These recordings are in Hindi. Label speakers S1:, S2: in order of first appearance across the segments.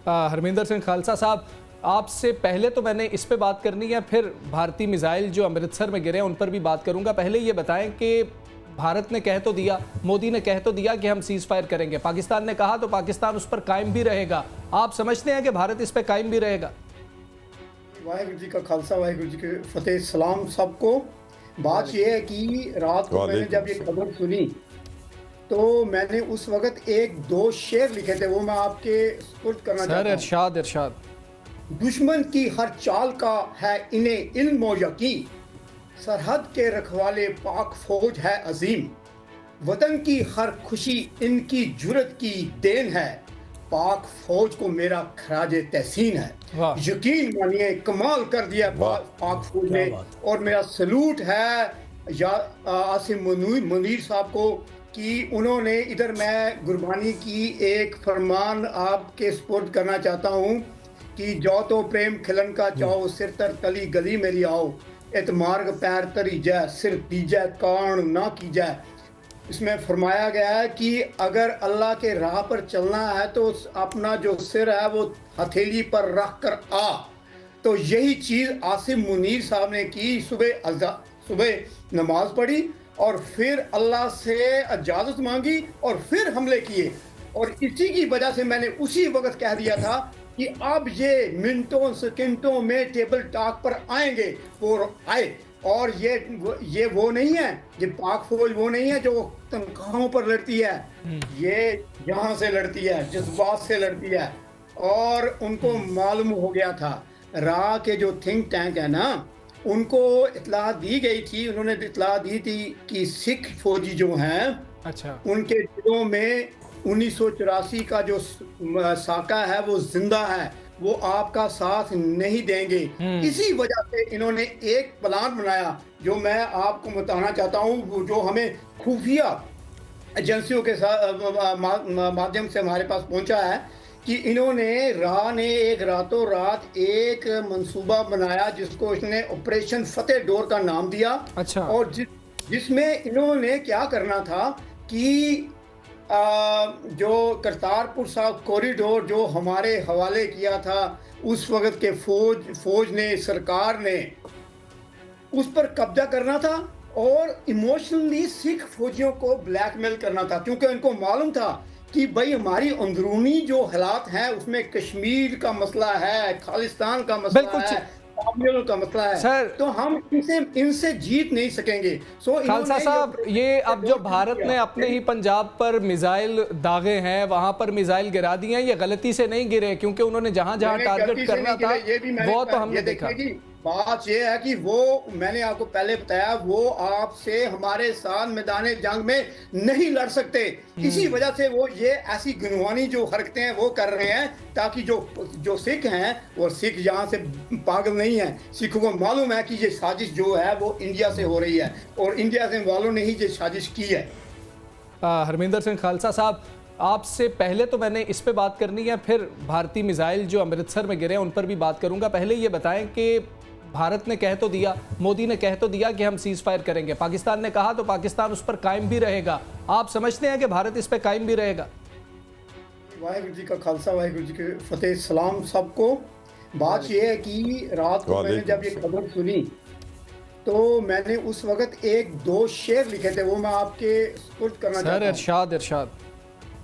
S1: हरमिंदर सिंह खालसा साहब, आपसे पहले तो मैंने इस पे बात करनी है, फिर भारतीय मिसाइल जो अमृतसर में गिरे हैं उन पर भी बात करूंगा। पहले ये बताएं कि भारत ने कह तो दिया, मोदी ने कह तो दिया कि हम सीज फायर करेंगे, पाकिस्तान ने कहा तो पाकिस्तान उस पर कायम भी रहेगा। आप समझते हैं कि भारत इस पर कायम भी रहेगा?
S2: वाहिगुरू जी का खालसा, वाहिगुरू जी की फतेह। सलाम सबको। बात यह है कि रात को मैंने जब ये खबर सुनी तो मैंने उस वक्त एक दो शेर लिखे थे, वो मैं आपके सुपुर्द करना चाहता हूं।
S1: इरशाद इरशाद।
S2: दुश्मन की हर चाल का है इन्हें इल्म व यकीन, सरहद के रखवाले पाक फौज है अजीम, वतन की हर खुशी इनकी जुर्रत की देन है, पाक फौज को मेरा खराज तहसीन है। यकीन मानिए कमाल कर दिया पाक फौज ने, और मेरा सलूट है या आसिम मुनीर साहब को कि उन्होंने इधर, मैं गुरबानी की एक फरमान आपके सुपुर्द करना चाहता हूँ कि जो तो प्रेम खिलन का चाहो, सिर तर तली गली मेरी आओ, एतमार्ग पैर तरी जाए, सिर दीजै कान ना की जाए। इसमें फरमाया गया है कि अगर अल्लाह के राह पर चलना है तो अपना जो सिर है वो हथेली पर रख कर आ। तो यही चीज़ आसिम मुनीर साहब ने की। सुबह नमाज पढ़ी और फिर अल्लाह से इजाज़त मांगी और फिर हमले किए, और इसी की वजह से मैंने उसी वक्त कह दिया था कि अब ये मिनटों सेकंडों में टेबल टॉक पर आएंगे, वो आए। और ये वो नहीं है, ये पाक फौज वो नहीं है जो तनख्वाहों पर लड़ती है, ये यहाँ से लड़ती है, जज्बात से लड़ती है। और उनको मालूम हो गया था, रा के जो थिंक टैंक है ना, उनको इत्तला दी गई थी, उन्होंने इत्तला दी थी कि सिख फौजी जो हैं, अच्छा, उनके दिलों में 1984 का जो साका है वो जिंदा है, वो आपका साथ नहीं देंगे। इसी वजह से इन्होंने एक प्लान बनाया जो मैं आपको बताना चाहता हूँ, जो हमें खुफिया एजेंसियों के माध्यम से हमारे पास पहुंचा है कि इन्होंने ने एक रातों रात एक मंसूबा बनाया जिसको इसने ऑपरेशन फतेह डोर का नाम दिया। अच्छा। और जिसमें इन्होंने क्या करना था कि जो करतारपुर साहब कॉरिडोर जो हमारे हवाले किया था, उस वक्त के फौज ने, सरकार ने उस पर कब्जा करना था और इमोशनली सिख फौजियों को ब्लैकमेल करना था, क्योंकि उनको मालूम था कि भाई हमारी अंदरूनी जो हालात हैं उसमें कश्मीर का मसला है, खालिस्तान का मसला है, का मसला है, सर, तो हम इनसे जीत नहीं सकेंगे।
S1: खालसा साहब, ये अब जो भारत ने अपने ही पंजाब पर मिसाइल दागे हैं, वहां पर मिसाइल गिरा दिए हैं, ये गलती से नहीं गिरे, क्योंकि उन्होंने जहां जहां टारगेट करना था वो तो हमने देखा।
S2: बात यह है कि वो मैंने आपको पहले बताया, वो आपसे हमारे साथ मैदान जंग में नहीं लड़ सकते। इसी वजह से वो ये ऐसी गुनवानी जो हरकतें हैं वो कर रहे हैं, ताकि जो सिख हैं, और सिख यहाँ से पागल नहीं है, सिखों को मालूम है कि ये साजिश जो है वो इंडिया से हो रही है, और इंडिया से वालों ने ही ये साजिश की है।
S1: हरमिंदर सिंह खालसा साहब, आपसे पहले तो मैंने इस पे बात करनी है, फिर भारतीय मिसाइल जो अमृतसर में गिरे हैं उन पर भी बात करूंगा। पहले ये बताएं कि भारत ने कह तो दिया, मोदी ने कह तो दिया कि हम सीज फायर करेंगे, पाकिस्तान ने कहा तो पाकिस्तान उस पर कायम भी रहेगा। आप समझते हैं कि भारत इस पर कायम भी रहेगा?
S2: वाहिगुरू जी का खालसा, वाहिगुरू जी की फतेह। सलाम सबको। बात यह है कि रात को मैंने जब ये खबर सुनी तो मैंने उस वक्त एक दो शेर लिखे थे, वो मैं आपके सुपुर्द करना चाहता हूं।
S1: इरशाद इरशाद।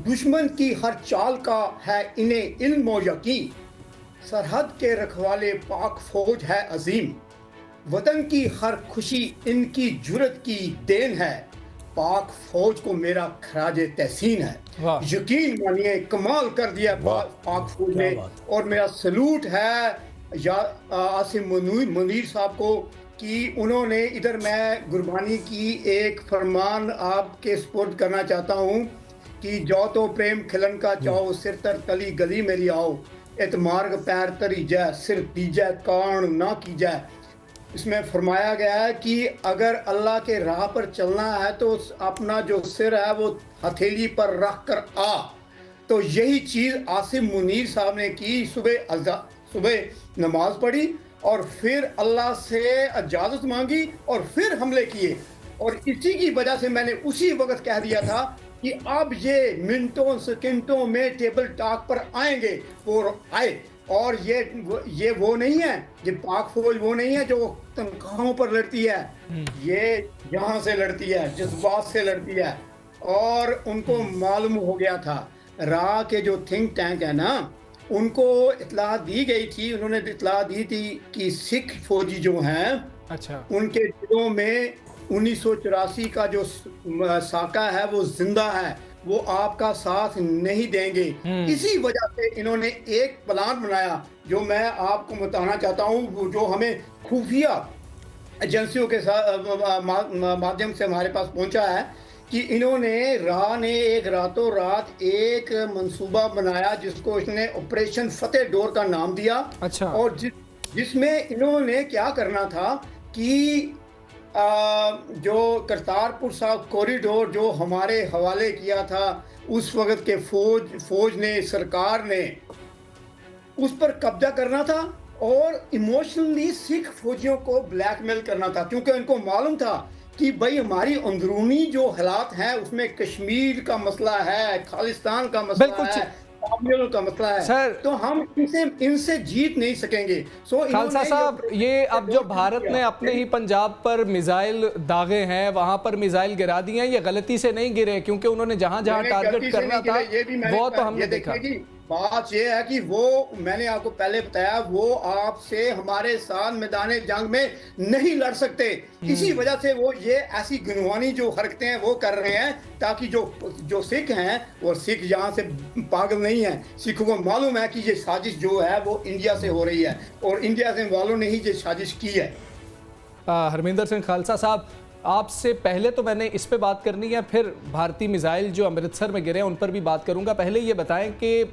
S2: दुश्मन की हर चाल का है इन्हें इल्म व यकीन, सरहद के रखवाले पाक फौज है अजीम, वतन की हर खुशी इनकी जुर्रत की देन है, पाक फौज को मेरा खराज तहसीन है। यकीन मानिए कमाल कर दिया पाक फौज ने, और मेरा सलूट है या आसिम मुनीर साहब को कि उन्होंने इधर, मैं गुरबानी की एक फरमान आपके सुपुर्द करना चाहता हूँ कि जो तो प्रेम खिलन का चाहो, सिर तर तली गली मेरी आओ, एतमार्ग पैर तरी जाए, सिर दीजै कान ना की जाए। इसमें फरमाया गया है कि अगर अल्लाह के राह पर चलना है तो अपना जो सिर है वो हथेली पर रख कर आ। तो यही चीज़ आसिम मुनीर साहब ने की। सुबह नमाज पढ़ी और फिर अल्लाह से इजाज़त मांगी और फिर हमले किए, और इसी की वजह से मैंने उसी वक्त कह दिया था कि अब ये मिनटों सेकंडों में टेबल टॉक पर आएंगे और आए। और ये वो नहीं है, ये पाक फौज वो नहीं है जो तनख्वाहों पर लड़ती है। ये यहाँ से लड़ती है, जज्बात से लड़ती है। और उनको मालूम हो गया था, रा के जो थिंक टैंक है ना, उनको इत्तला दी गई थी, उन्होंने इत्तला दी थी कि सिख फौजी जो हैं,
S1: अच्छा,
S2: उनके दिलों में 1984 का जो साका है वो जिंदा है, वो आपका साथ नहीं देंगे। इसी वजह से इन्होंने एक प्लान बनाया जो मैं आपको बताना चाहता हूँ, जो हमें खुफिया एजेंसियों के माध्यम से हमारे पास पहुंचा है कि इन्होंने रा ने एक रातों रात एक मंसूबा बनाया जिसको इसने ऑपरेशन फतेह डोर का नाम दिया।
S1: अच्छा।
S2: और जिसमें इन्होंने क्या करना था कि जो करतारपुर साहब कॉरिडोर जो हमारे हवाले किया था, उस वक्त के फौज ने, सरकार ने उस पर कब्जा करना था और इमोशनली सिख फौजियों को ब्लैकमेल करना था, क्योंकि उनको मालूम था कि भाई हमारी अंदरूनी जो हालात हैं उसमें कश्मीर का मसला है, खालिस्तान का मसला है, काबुल का मसला है
S1: सर,
S2: तो हम इनसे जीत नहीं सकेंगे।
S1: खालसा साहब, ये अब जो भारत ने अपने ही पंजाब पर मिसाइल दागे हैं, वहां पर मिसाइल गिरा दिए हैं, ये गलती से नहीं गिरे, क्योंकि उन्होंने जहां जहां टारगेट करना था वो तो हमने देखा।
S2: बात यह है कि वो मैंने आपको पहले बताया, वो आपसे हमारे साथ मैदान जंग में नहीं लड़ सकते। इसी वजह से वो ये ऐसी गुनवानी जो हरकतें हैं वो कर रहे हैं, ताकि जो सिख हैं, और सिख यहाँ से पागल नहीं है, सिखों को मालूम है कि ये साजिश जो है वो इंडिया से हो रही है और इंडिया से वालों ने ही ये साजिश की है।
S1: हरमिंदर सिंह खालसा साहब, आपसे पहले तो मैंने इस पे बात करनी है, फिर भारतीय मिसाइल जो अमृतसर में गिरे हैं उन पर भी बात करूंगा। पहले ये बताएं कि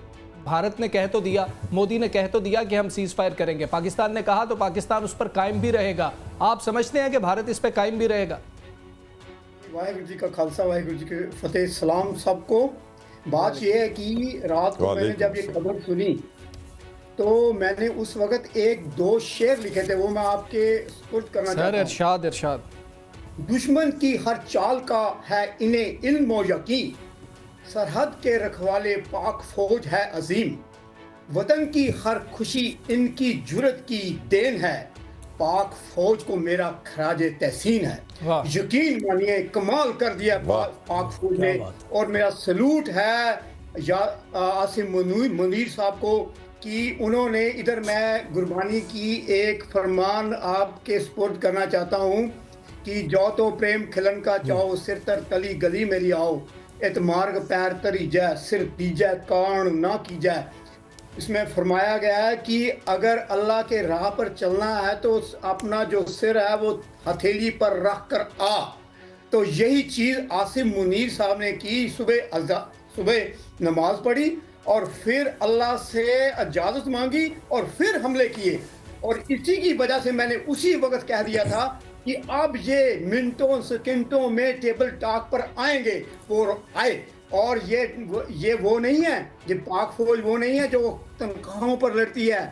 S1: भारत ने कह तो दिया, मोदी ने कह तो दिया कि हम सीज फायर करेंगे, पाकिस्तान ने कहा तो पाकिस्तान उस पर कायम भी रहेगा। आप समझते हैं कि भारत इस पर कायम भी रहेगा?
S2: वाहिगुरु जी का खालसा, वाहिगुरु जी के फतेह, सलाम सबको। बात यह है कि रात को मैंने जब ये खबर सुनी तो मैंने उस वक्त एक दो शेर लिखे थे, वो मैं आपके सुपुर्द करना चाहता हूं।
S1: इरशाद इरशाद।
S2: दुश्मन की हर चाल का है इन्हें इल्म व यकीन, सरहद के रखवाले पाक फौज है अजीम, वतन की हर खुशी इनकी जुर्रत की देन है, पाक फौज को मेरा खराज तहसीन है। यकीन मानिए कमाल कर दिया पाक फौज ने, और मेरा सलूट है आसिम मुनीर साहब को कि उन्होंने, इधर मैं गुरबानी की एक फरमान आपके सुपुर्द करना चाहता हूँ कि जो तो प्रेम खिलन का चाहो, सिर तर तली गली मेरी आओ, एतमार्ग पैर तरी जाए, सिर दीजा कान ना की जाए। इसमें फरमाया गया है कि अगर अल्लाह के राह पर चलना है तो अपना जो सिर है वो हथेली पर रख कर आ। तो यही चीज़ आसिम मुनीर साहब ने की। सुबह नमाज पढ़ी और फिर अल्लाह से इजाज़त मांगी और फिर हमले किए, और इसी की वजह से मैंने उसी वक्त कह दिया था कि अब ये मिनटों सेकंडों में टेबल टॉक पर आएंगे और आए। और ये वो नहीं है, ये पाक फौज वो नहीं है जो तनख्वाहों पर लड़ती है,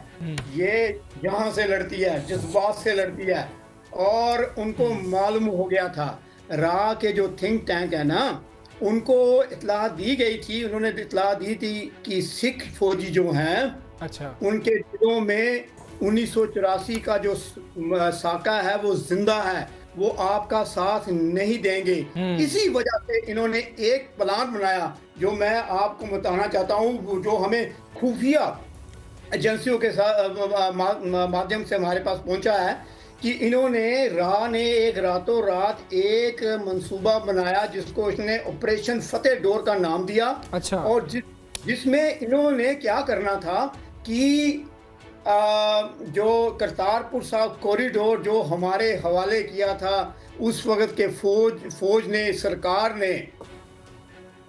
S2: ये यहाँ से लड़ती है, जज्बात से लड़ती है। और उनको मालूम हो गया था, रा के जो थिंक टैंक है ना, उनको इत्तला दी गई थी, उन्होंने इत्तला दी थी कि सिख फौजी जो हैं,
S1: अच्छा,
S2: उनके दिलों में 1984 का जो साका है वो जिंदा है, वो आपका साथ नहीं देंगे। इसी वजह से इन्होंने एक प्लान बनाया जो मैं आपको बताना चाहता हूँ, जो हमें खुफिया एजेंसियों के माध्यम से हमारे पास पहुंचा है कि इन्होंने रा ने एक रातों रात एक मंसूबा बनाया जिसको इसने ऑपरेशन फतेह डोर का नाम दिया।
S1: अच्छा।
S2: और जिसमें इन्होंने क्या करना था कि जो करतारपुर साहब कॉरिडोर जो हमारे हवाले किया था, उस वक्त के फौज ने, सरकार ने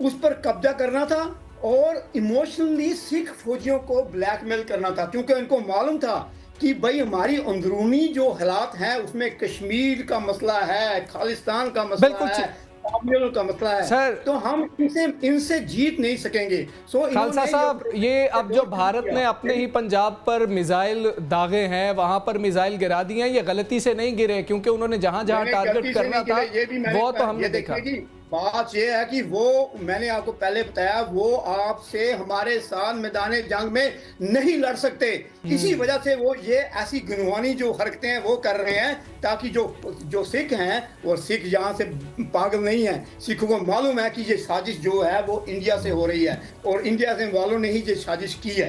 S2: उस पर कब्जा करना था और इमोशनली सिख फौजियों को ब्लैकमेल करना था, क्योंकि उनको मालूम था कि भाई हमारी अंदरूनी जो हालात हैं उसमें कश्मीर का मसला है, खालिस्तान का मसला है, काबुल का मसला है,
S1: सर,
S2: तो हम इनसे जीत नहीं सकेंगे।
S1: खालसा साहब, ये अब जो भारत ने अपने ही पंजाब पर मिसाइल दागे हैं, वहां पर मिसाइल गिरा दिए हैं, ये गलती से नहीं गिरे, क्योंकि उन्होंने जहां जहां टारगेट करना था वो तो हमने देखा।
S2: बात ये है कि वो, मैंने आपको पहले बताया, वो आपसे हमारे साथ मैदान जंग में नहीं लड़ सकते। इसी वजह से वो ये ऐसी गुनवानी जो हरकतें हैं वो कर रहे हैं, ताकि जो सिख हैं, और सिख यहाँ से पागल नहीं है, सिखों को मालूम है कि ये साजिश जो है वो इंडिया से हो रही है, और इंडिया से वालों ने ही ये साजिश की है।